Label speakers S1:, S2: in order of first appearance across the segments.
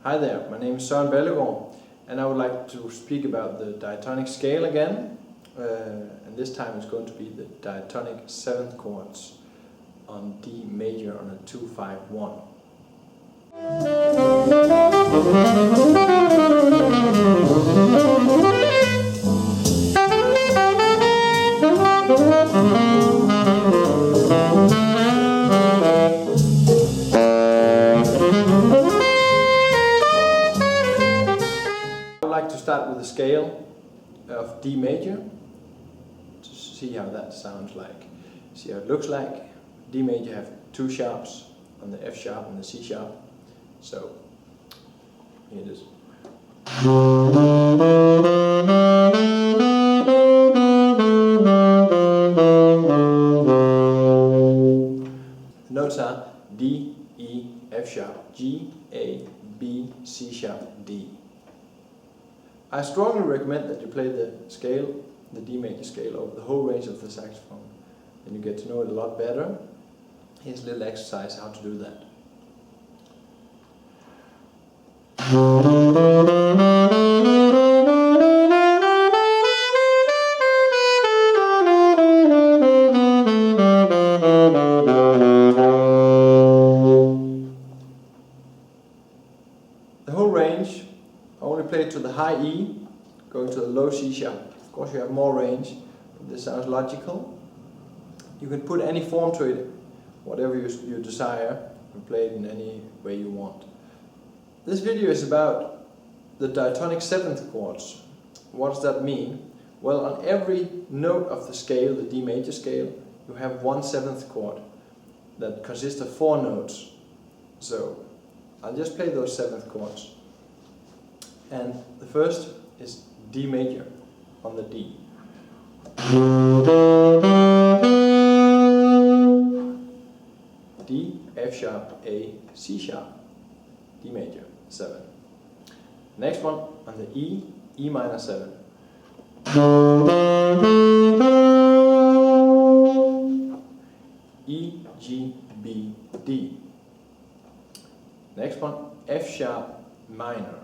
S1: Hi there, my name is Selmer MKVI and I would like to speak about the diatonic scale again. And this time it's going to be the diatonic 7th chords on D major on a 2-5-1. I would like to start with the scale of D major to see how that sounds like. See how it looks like. D major have two sharps on the F sharp and the C sharp. So here it is. The notes are D, E, F sharp, G, A, B, C sharp, D. I strongly recommend that you play the scale, the D major scale, over the whole range of the saxophone. And you get to know it a lot better. Here's a little exercise how to do that. The whole range, I only play to the high E, going to the low C sharp. Of course you have more range, but this sounds logical. You can put any form to it, whatever you desire, and play it in any way you want. This video is about the diatonic 7th chords. What does that mean? Well, on every note of the scale, the D major scale, you have one 7th chord that consists of 4 notes. So I'll just play those 7th chords. And the first is D major on the D. D, F sharp, A, C sharp, D major, 7. Next one on the E, E minor 7. E, G, B, D. Next one, F sharp minor.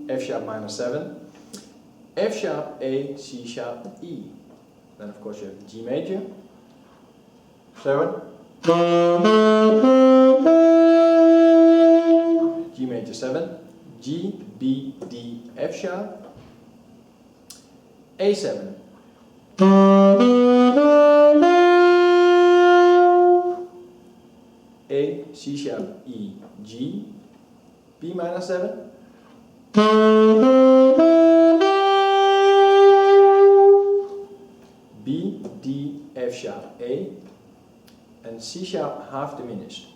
S1: F sharp minor 7. F sharp, A, C sharp, E. Then of course you have G major, 7. G major 7. G, B, D, F sharp. A7. A, C sharp, E, G. B minor 7. B, D, F sharp, A, and C sharp half diminished.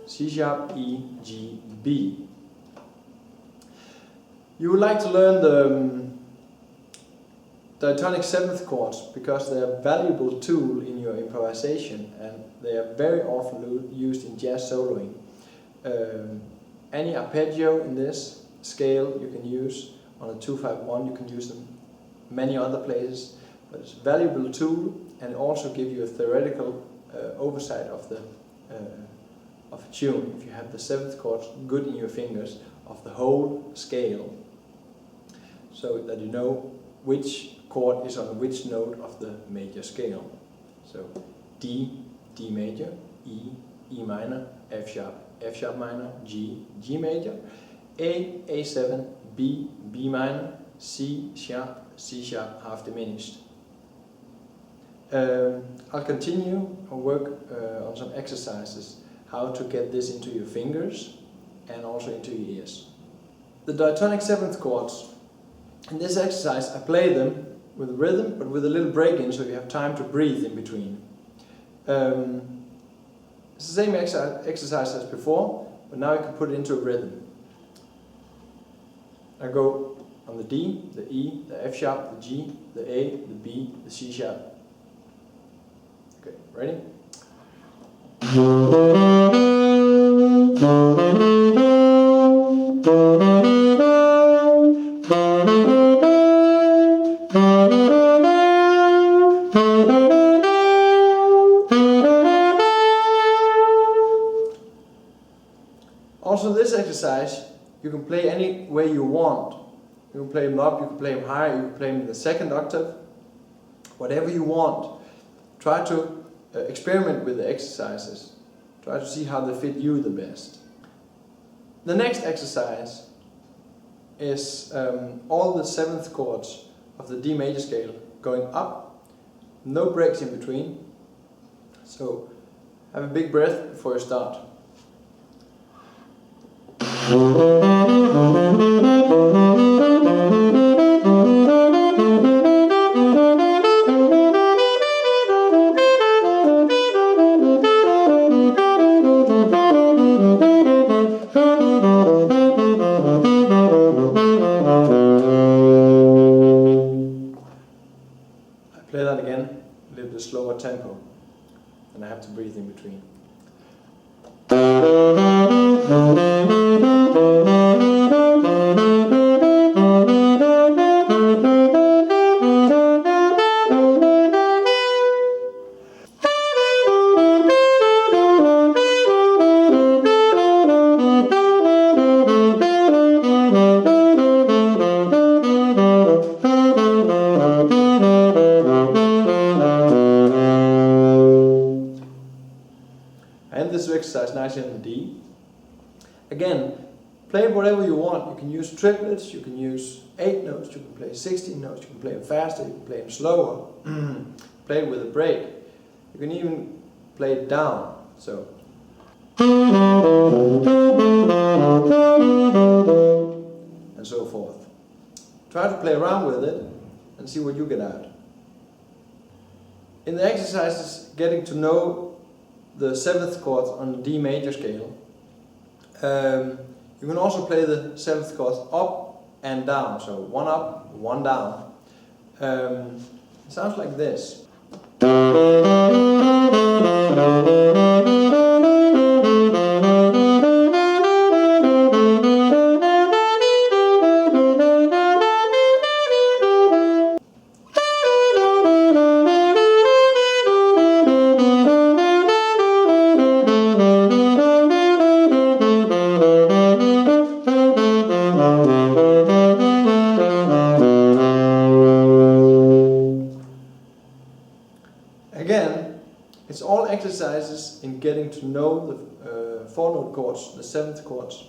S1: C sharp, E, G, B. You would like to learn the diatonic 7th chords because they are a valuable tool in your improvisation and they are very often used in jazz soloing. Any arpeggio in this scale you can use on a 2-5-1, you can use them many other places, but it's a valuable tool and it also gives you a theoretical oversight of the of a tune if you have the 7th chords good in your fingers of the whole scale, so that you know which chord is on which note of the major scale. So D, D major, E, E minor, F sharp, F sharp minor, G, G major, A, A7, B, B minor, C sharp, C sharp half diminished. I'll continue and work on some exercises how to get this into your fingers and also into your ears. The diatonic 7th chords, in this exercise I play them with rhythm but with a little break in so you have time to breathe in between. It's the same exercise as before, but now you can put it into a rhythm. I go on the D, the E, the F sharp, the G, the A, the B, the C sharp. Okay, ready? exercise you can play any way you want. You can play them up, you can play them higher, you can play them in the second octave, whatever you want. Try to experiment with the exercises. Try to see how they fit you the best. The next exercise is all the seventh chords of the D major scale going up, no breaks in between. So have a big breath before you start. Play that again, a little bit slower tempo, and I have to breathe in between. And this exercise nicely in the D. Again, play whatever you want. You can use triplets, you can use 8 notes, you can play 16 notes, you can play them faster, you can play them slower, play it with a break. You can even play it down. So, and so forth. Try to play around with it and see what you get out. In the exercises, getting to know the seventh chord on the D major scale, you can also play the seventh chord up and down, so one up, one down. It sounds like this. Again, it's all exercises in getting to know the 4-note chords, the 7th chords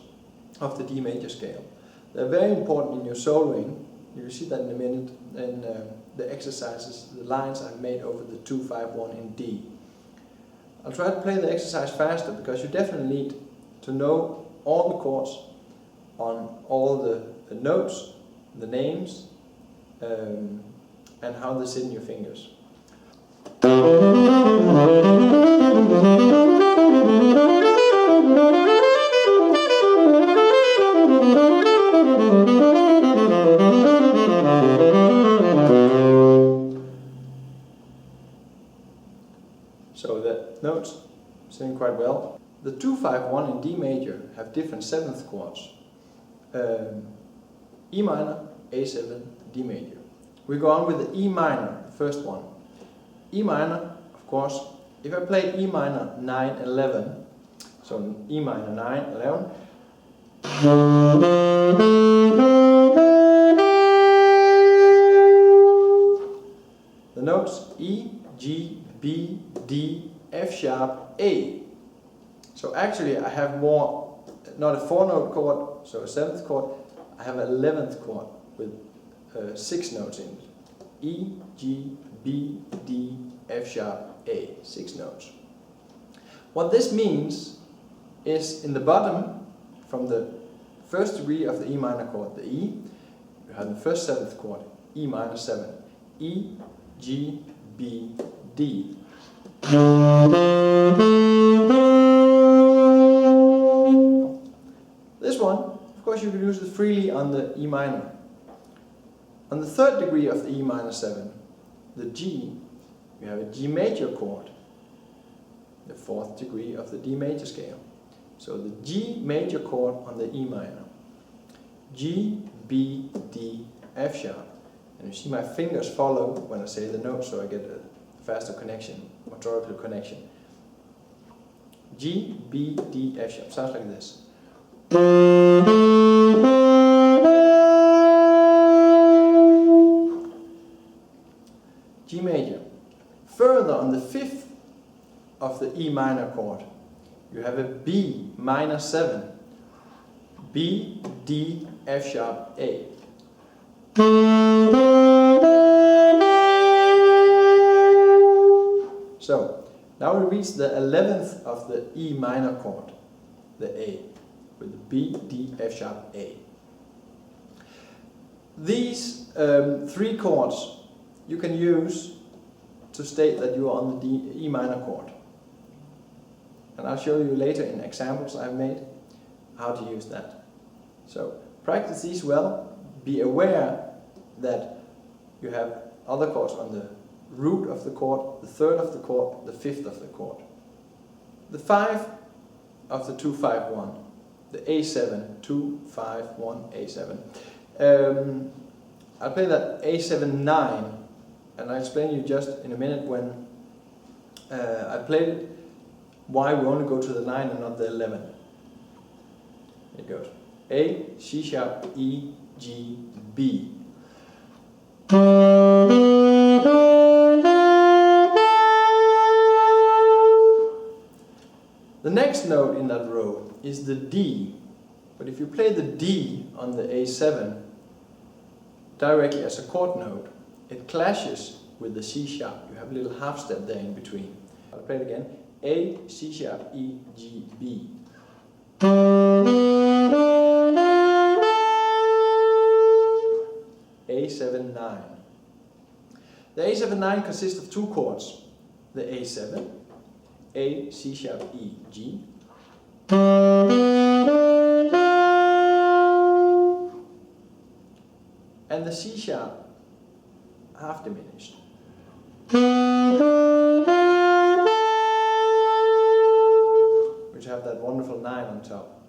S1: of the D major scale. They're very important in your soloing. You'll see that in a minute in the exercises, the lines I've made over the 2, 5, 1 in D. I'll try to play the exercise faster because you definitely need to know all the chords on all the notes, the names, and how they sit in your fingers. So the notes sing quite well. The 2, 5, 1 in D major have different 7th chords. E minor, A7, D major. We go on with the E minor, the first one. E minor, of course, if I play E minor 9, 11, so E minor 9, 11, the notes E, G, B, D, F sharp, A. So actually I have more, not a 4-note chord, so a 7th chord, I have an 11th chord with 6 notes in it. E, G, B, D, F sharp, A, 6 notes. What this means is in the bottom, from the first degree of the E minor chord, the E, you have the first 7th chord, E minor 7, E, G, B, D. This one, of course, you can use it freely on the E minor. On the 3rd degree of the E minor 7, the G, you have a G major chord, the 4th degree of the D major scale. So the G major chord on the E minor. G, B, D, F sharp. And you see my fingers follow when I say the notes, so I get a faster connection, motorical connection. G, B, D, F sharp. Sounds like this. G major. Further on the 5th of the E minor chord, you have a B minor 7. B, D, F sharp, A. So, now we reach the 11th of the E minor chord, the A, with the B, D, F sharp, A. These 3 chords you can use to state that you are on the E minor chord. And I'll show you later in examples I've made how to use that. So practice these well. Be aware that you have other chords on the root of the chord, the 3rd of the chord, the 5th of the chord. The 5 of the 2-5-1, the A7, 2-5-1, A7. I'll play that A7-9, and I'll explain you just in a minute when I played it, why we only go to the 9 and not the 11. Here it goes. A, C sharp, E, G, B. The next note in that row is the D, but if you play the D on the A7 directly as a chord note, it clashes with the C sharp. You have a little half step there in between. I'll play it again. A, C sharp, E, G, B. A7, 9. The A7-9 consists of 2 chords. The A7, A, C sharp, E, G. And the C sharp, half diminished. Which have that wonderful 9 on top.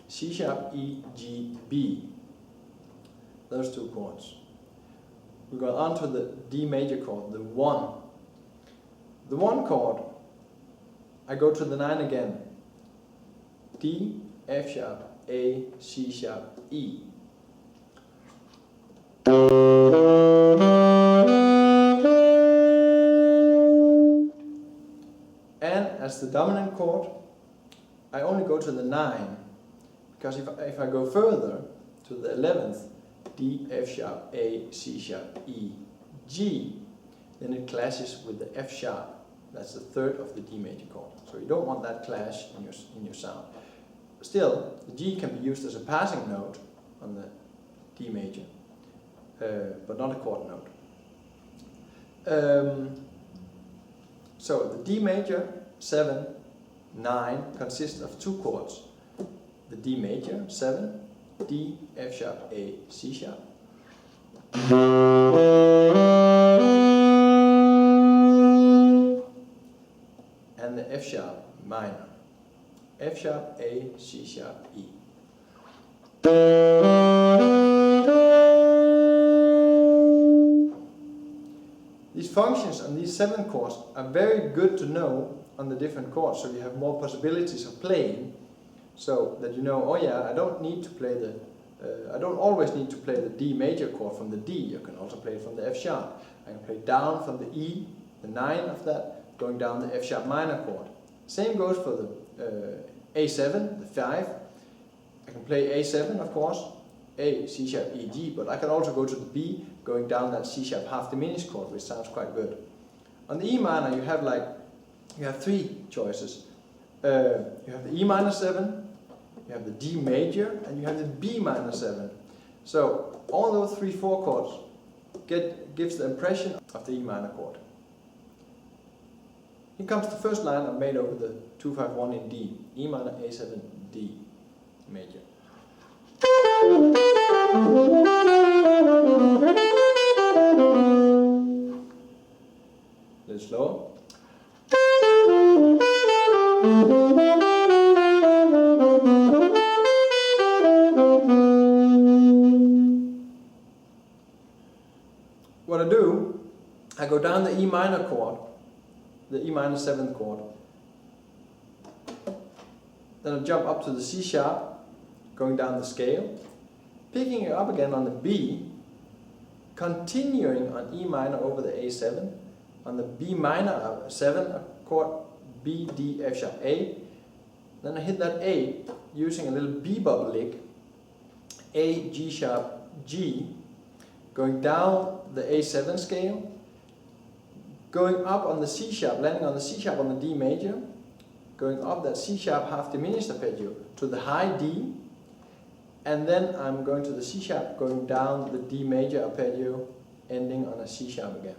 S1: C sharp, E, G, B. Those 2 chords. We go on to the D major chord, the 1. The 1 chord, I go to the 9 again. D, F sharp, A, C sharp, E. And as the dominant chord, I only go to the 9, because if I go further to the 11th, D, F sharp, A, C sharp, E, G, then it clashes with the F sharp. That's the 3rd of the D major chord. So you don't want that clash in your sound. Still, the G can be used as a passing note on the D major, but not a chord note. So the D major, 7, 9 consists of 2 chords. The D major, 7, D, F sharp, A, C sharp. And the F sharp minor. F sharp, A, C sharp, E. These functions on these 7 chords are very good to know on the different chords, so you have more possibilities of playing. So that you know, oh yeah, I don't need to play the, I don't always need to play the D major chord from the D. You can also play it from the F sharp. I can play down from the E, the 9 of that, going down the F sharp minor chord. Same goes for the A7, the 5. I can play A7, of course, A, C sharp, E, G, but I can also go to the B, going down that C sharp half diminished chord, which sounds quite good. On the E minor, you have 3 choices. You have the E minor 7, you have the D major, and you have the B minor 7. So all those 3-4 chords gives the impression of the E minor chord. Here comes the first line I made over the 2-5-1 in D. E minor, A7, D major. A little slower. What I do, I go down the E minor chord, the E minor 7th chord, then I jump up to the C sharp, going down the scale, picking it up again on the B, continuing on E minor over the A7, on the B minor 7 chord, B, D, F sharp, A, then I hit that A using a little bebop lick, A, G sharp, G, going down the A7 scale, going up on the C sharp, landing on the C sharp on the D major, going up that C sharp half diminished arpeggio to the high D, and then I'm going to the C sharp, going down the D major arpeggio, ending on a C sharp again.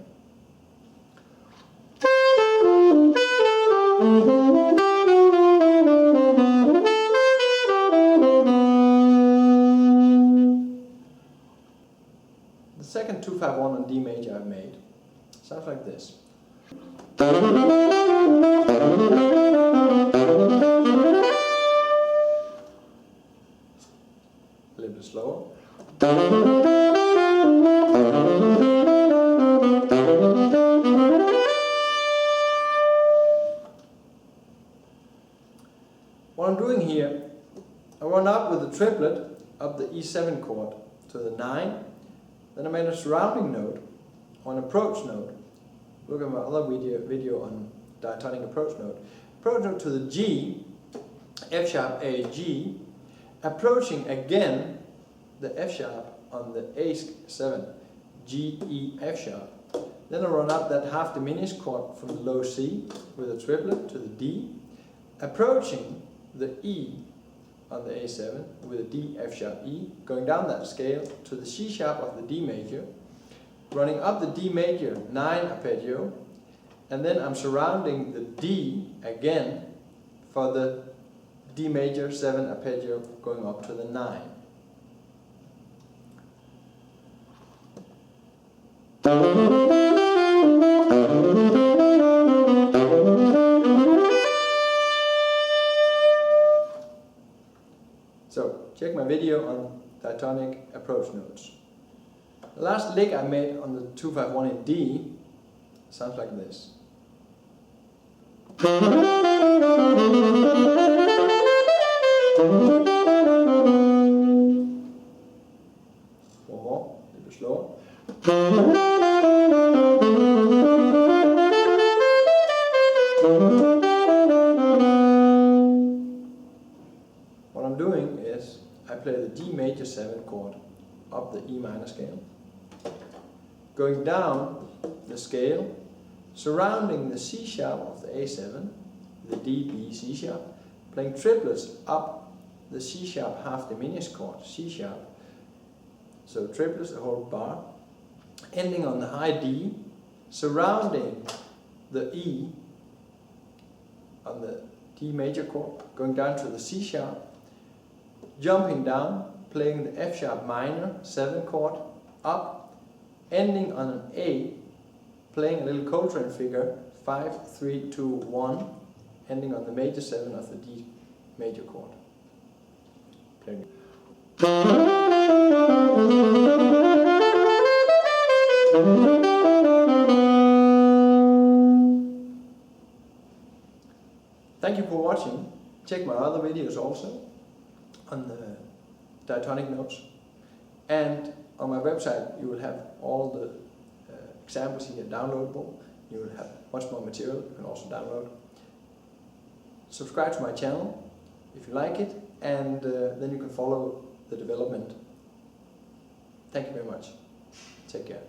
S1: The second 2-5-1 on D major I've made sounds like this. A little bit slower. What I'm doing here, I run up with the triplet up the E7 chord to the 9, then I made a surrounding note or an approach note. Look at my other video on diatonic approach note. Approach note to the G, F sharp, A, G, approaching again the F sharp on the A7, G, E, F sharp. Then I run up that half diminished chord from the low C with a triplet to the D, approaching the E on the A7 with a D, F sharp, E, going down that scale to the C sharp of the D major, running up the D major 9 arpeggio, and then I'm surrounding the D again for the D major 7 arpeggio going up to the 9. So, check my video on diatonic approach notes. The last lick I made on the 2-5-1 in D sounds like this. One more, a little bit slower. What I'm doing is I play the D major 7 chord up the E minor scale, going down the scale, surrounding the C sharp of the A7, the D, B, C sharp, playing triplets up the C sharp half diminished chord, C sharp, so triplets, the whole bar, ending on the high D, surrounding the E on the D major chord, going down to the C sharp, jumping down, playing the F sharp minor 7 chord, up, ending on an A, playing a little Coltrane figure, 5, 3, 2, 1, ending on the major 7 of the D major chord. Playing. Thank you for watching. Check my other videos also on the diatonic notes, and on my website you will have all the examples here downloadable. You will have much more material you can also download. Subscribe to my channel if you like it, and then you can follow the development. Thank you very much. Take care.